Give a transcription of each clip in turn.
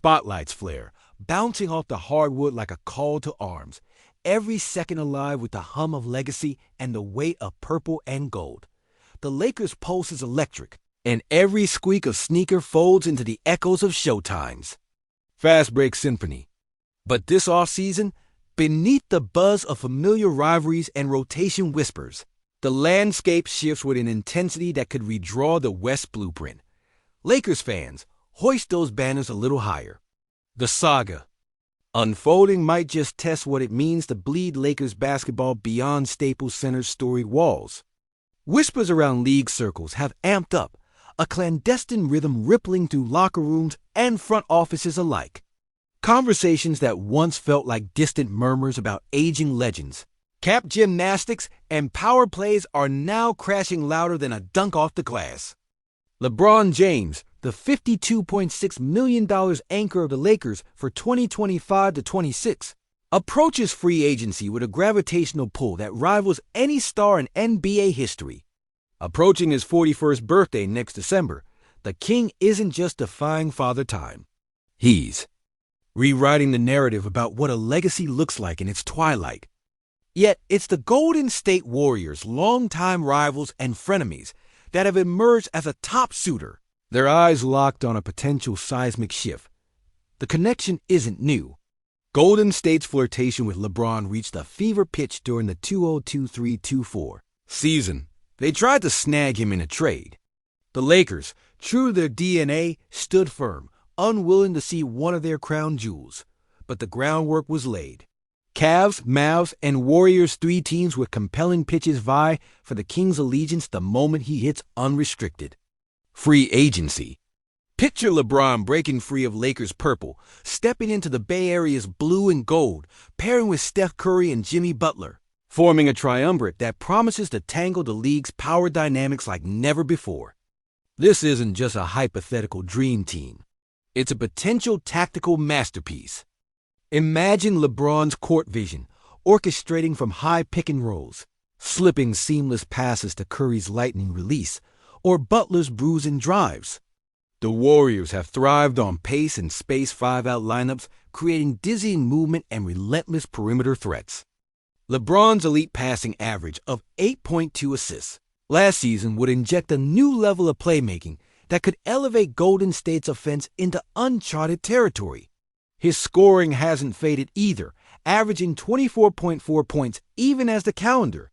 Spotlights flare, bouncing off the hardwood like a call to arms, every second alive with the hum of legacy and the weight of purple and gold. The Lakers' pulse is electric, and every squeak of sneaker folds into the echoes of showtimes. Fast break symphony. But this offseason, beneath the buzz of familiar rivalries and rotation whispers, the landscape shifts with an intensity that could redraw the West blueprint. Lakers fans, hoist those banners a little higher. The saga unfolding might just test what it means to bleed Lakers basketball beyond Staples Center's storied walls. Whispers around league circles have amped up, a clandestine rhythm rippling through locker rooms and front offices alike. Conversations that once felt like distant murmurs about aging legends, cap gymnastics, and power plays are now crashing louder than a dunk off the glass. LeBron James, the $52.6 million anchor of the Lakers for 2025 to 26, approaches free agency with a gravitational pull that rivals any star in NBA history. Approaching his 41st birthday next December, the King isn't just defying Father Time. He's rewriting the narrative about what a legacy looks like in its twilight. Yet it's the Golden State Warriors, longtime rivals and frenemies, that have emerged as a top suitor, their eyes locked on a potential seismic shift. The connection isn't new. Golden State's flirtation with LeBron reached a fever pitch during the 2023-24 season. They tried to snag him in a trade. The Lakers, true to their DNA, stood firm, unwilling to see one of their crown jewels. But the groundwork was laid. Cavs, Mavs, and Warriors, three teams with compelling pitches vie for the King's allegiance the moment he hits unrestricted. Free agency. Picture LeBron breaking free of Lakers purple, stepping into the Bay Area's blue and gold, pairing with Steph Curry and Jimmy Butler, forming a triumvirate that promises to tangle the league's power dynamics like never before. This isn't just a hypothetical dream team. It's a potential tactical masterpiece. Imagine LeBron's court vision, orchestrating from high pick and rolls, slipping seamless passes to Curry's lightning release, or Butler's bruising drives. The Warriors have thrived on pace and space 5-out lineups, creating dizzying movement and relentless perimeter threats. LeBron's elite passing average of 8.2 assists last season would inject a new level of playmaking that could elevate Golden State's offense into uncharted territory. His scoring hasn't faded either, averaging 24.4 points even as the calendar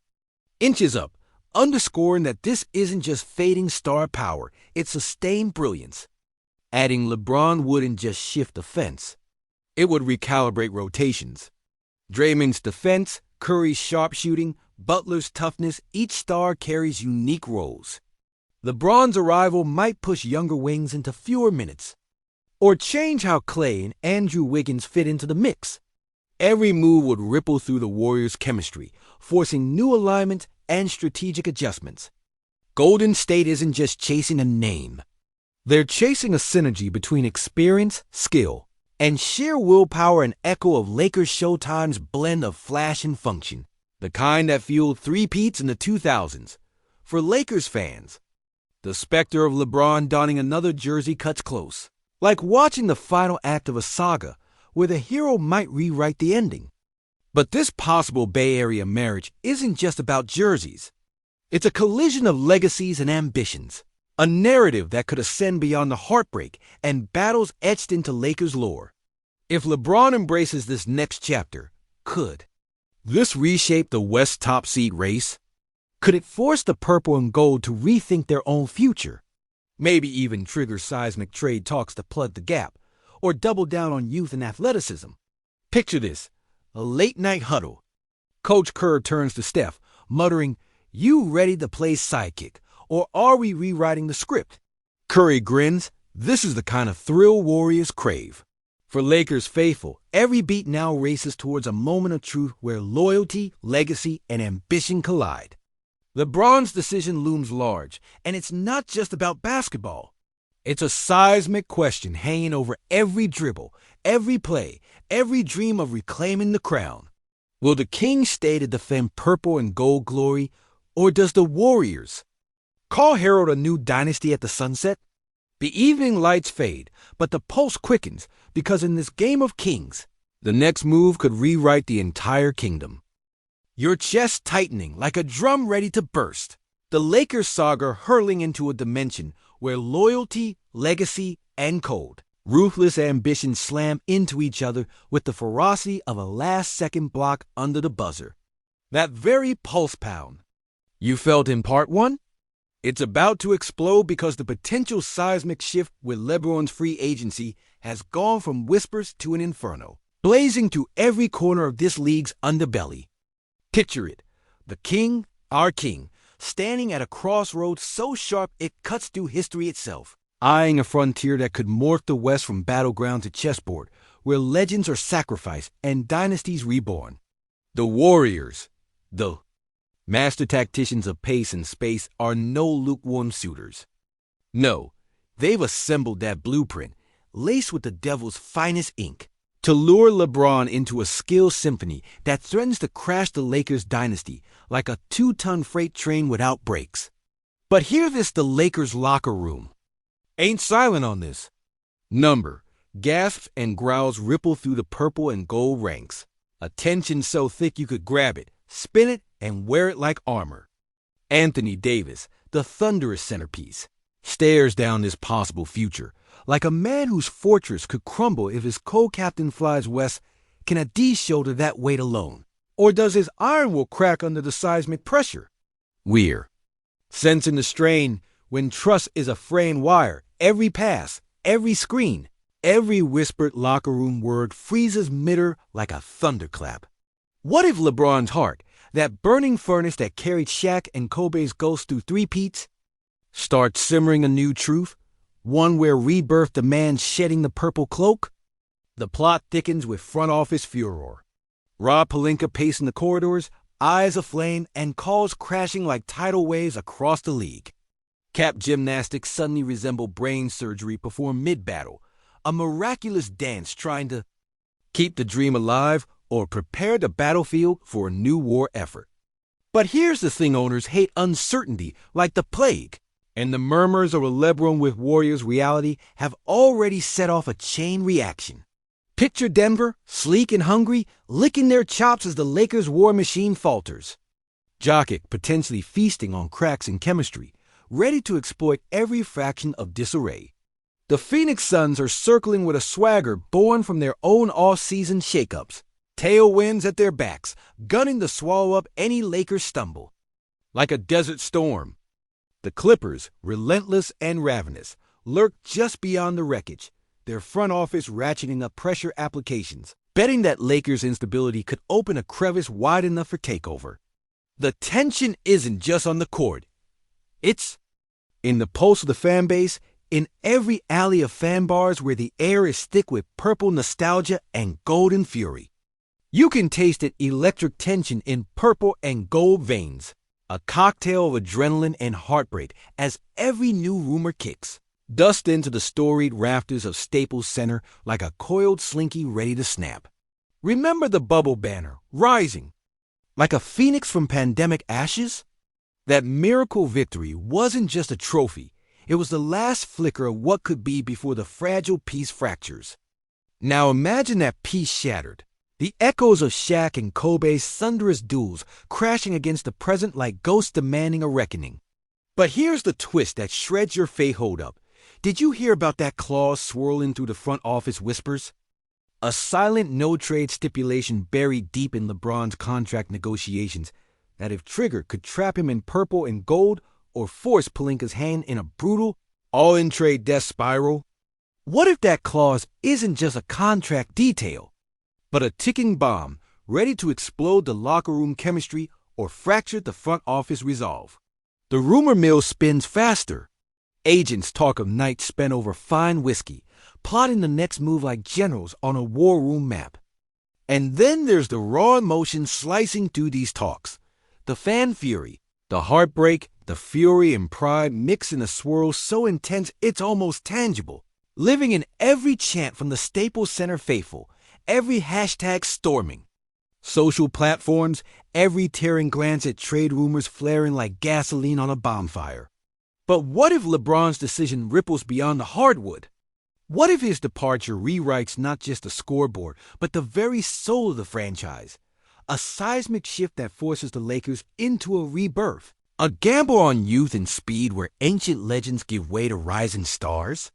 inches up, underscoring that this isn't just fading star power, it's sustained brilliance. Adding LeBron wouldn't just shift the fence. It would recalibrate rotations. Draymond's defense, Curry's sharpshooting, Butler's toughness, each star carries unique roles. LeBron's arrival might push younger wings into fewer minutes, or change how Clay and Andrew Wiggins fit into the mix. Every move would ripple through the Warriors' chemistry, forcing new alignments and strategic adjustments. Golden State isn't just chasing a name. They're chasing a synergy between experience, skill, and sheer willpower, an echo of Lakers Showtime's blend of flash and function, the kind that fueled three-peats in the 2000s. For Lakers fans, the specter of LeBron donning another jersey cuts close, like watching the final act of a saga where the hero might rewrite the ending. But this possible Bay Area marriage isn't just about jerseys. It's a collision of legacies and ambitions, a narrative that could ascend beyond the heartbreak and battles etched into Lakers lore. If LeBron embraces this next chapter, could this reshape the West top seed race? Could it force the purple and gold to rethink their own future? Maybe even trigger seismic trade talks to plug the gap, or double down on youth and athleticism. Picture this, a late-night huddle. Coach Kerr turns to Steph, muttering, "You ready to play sidekick, or are we rewriting the script?" Curry grins. This is the kind of thrill Warriors crave. For Lakers faithful, every beat now races towards a moment of truth where loyalty, legacy, and ambition collide. LeBron's decision looms large, and it's not just about basketball. It's a seismic question hanging over every dribble, every play, every dream of reclaiming the crown. Will the King stay to defend purple and gold glory, or does the Warriors call herald a new dynasty at the sunset? The evening lights fade, but the pulse quickens Because in this game of kings, the next move could rewrite the entire kingdom. Your chest tightening like a drum ready to burst. The Lakers saga hurling into a dimension where loyalty, legacy, and cold, ruthless ambition slam into each other with the ferocity of a last-second block under the buzzer. That very pulse pound you felt in part one? It's about to explode because the potential seismic shift with LeBron's free agency has gone from whispers to an inferno, blazing through every corner of this league's underbelly. Picture it, the king, our king, standing at a crossroads so sharp it cuts through history itself, eyeing a frontier that could morph the West from battleground to chessboard, where legends are sacrificed and dynasties reborn. The warriors, the master tacticians of pace and space, are no lukewarm suitors. No, they've assembled that blueprint, laced with the devil's finest ink, to lure LeBron into a skill symphony that threatens to crash the Lakers' dynasty like a 2-ton freight train without brakes. But hear this, the Lakers' locker room ain't silent on this. Number, gasps and growls ripple through the purple and gold ranks, a tension so thick you could grab it, spin it, and wear it like armor. Anthony Davis, the thunderous centerpiece, stares down this possible future like a man whose fortress could crumble if his co-captain flies west. Can a D shoulder that weight alone? Or does his iron will crack under the seismic pressure? We're sensing the strain when trust is a fraying wire. Every pass, every screen, every whispered locker room word freezes midair like a thunderclap. What if LeBron's heart, that burning furnace that carried Shaq and Kobe's ghosts through three-peats, starts simmering a new truth? One where rebirth demands shedding the purple cloak? The plot thickens with front office furor. Rob Pelinka pacing the corridors, eyes aflame, and calls crashing like tidal waves across the league. Cap gymnastics suddenly resemble brain surgery performed mid-battle, a miraculous dance trying to keep the dream alive or prepare the battlefield for a new war effort. But here's the thing, owners hate uncertainty like the plague. And the murmurs of a LeBron with Warriors reality have already set off a chain reaction. Picture Denver, sleek and hungry, licking their chops as the Lakers' war machine falters. Jokic potentially feasting on cracks in chemistry, ready to exploit every fraction of disarray. The Phoenix Suns are circling with a swagger born from their own off-season shakeups, tailwinds at their backs, gunning to swallow up any Lakers stumble. Like a desert storm, the Clippers, relentless and ravenous, lurk just beyond the wreckage, their front office ratcheting up pressure applications, betting that Lakers' instability could open a crevice wide enough for takeover. The tension isn't just on the court. It's in the pulse of the fan base, in every alley of fan bars where the air is thick with purple nostalgia and golden fury. You can taste it, electric tension in purple and gold veins. A cocktail of adrenaline and heartbreak as every new rumor kicks, dust into the storied rafters of Staples Center like a coiled slinky ready to snap. Remember the bubble banner, rising like a phoenix from pandemic ashes? That miracle victory wasn't just a trophy. It was the last flicker of what could be before the fragile piece fractures. Now imagine that piece shattered. The echoes of Shaq and Kobe's thunderous duels crashing against the present like ghosts demanding a reckoning. But here's the twist that shreds your faith hold up. Did you hear about that clause swirling through the front office whispers? A silent no-trade stipulation buried deep in LeBron's contract negotiations that if triggered could trap him in purple and gold or force Pelinka's hand in a brutal, all-in-trade death spiral. What if that clause isn't just a contract detail, but a ticking bomb ready to explode the locker room chemistry or fracture the front office resolve? The rumor mill spins faster. Agents talk of nights spent over fine whiskey, plotting the next move like generals on a war room map. And then there's the raw emotion slicing through these talks. The fan fury, the heartbreak, the fury and pride mix in a swirl so intense it's almost tangible, living in every chant from the Staples Center faithful, every hashtag storming. Social platforms, every tearing glance at trade rumors flaring like gasoline on a bonfire. But what if LeBron's decision ripples beyond the hardwood? What if his departure rewrites not just the scoreboard, but the very soul of the franchise? A seismic shift that forces the Lakers into a rebirth. A gamble on youth and speed where ancient legends give way to rising stars?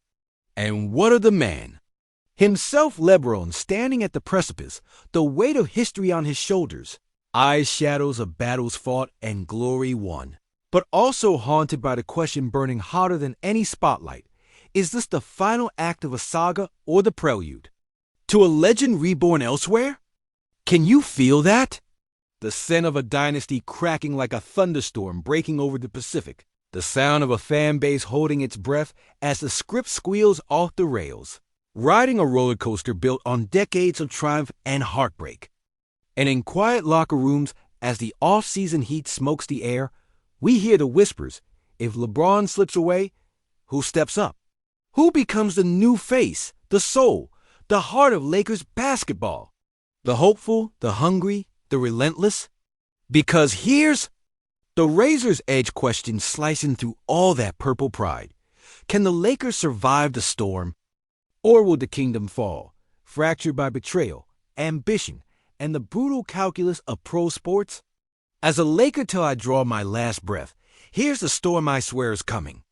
And what of the man? Himself LeBron standing at the precipice, the weight of history on his shoulders, eyes shadows of battles fought and glory won. But also haunted by the question burning hotter than any spotlight. Is this the final act of a saga or the prelude to a legend reborn elsewhere? Can you feel that? The scent of a dynasty cracking like a thunderstorm breaking over the Pacific. The sound of a fan base holding its breath as the script squeals off the rails. Riding a roller coaster built on decades of triumph and heartbreak. And in quiet locker rooms, as the off-season heat smokes the air, we hear the whispers. If LeBron slips away, who steps up? Who becomes the new face, the soul, the heart of Lakers basketball? The hopeful, the hungry, the relentless? Because here's the razor's edge question slicing through all that purple pride. Can the Lakers survive the storm? Or will the kingdom fall, fractured by betrayal, ambition, and the brutal calculus of pro sports? As a Laker till I draw my last breath, here's the storm I swear is coming.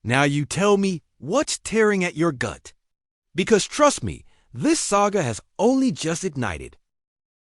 Now you tell me what's tearing at your gut. Because trust me, this saga has only just ignited.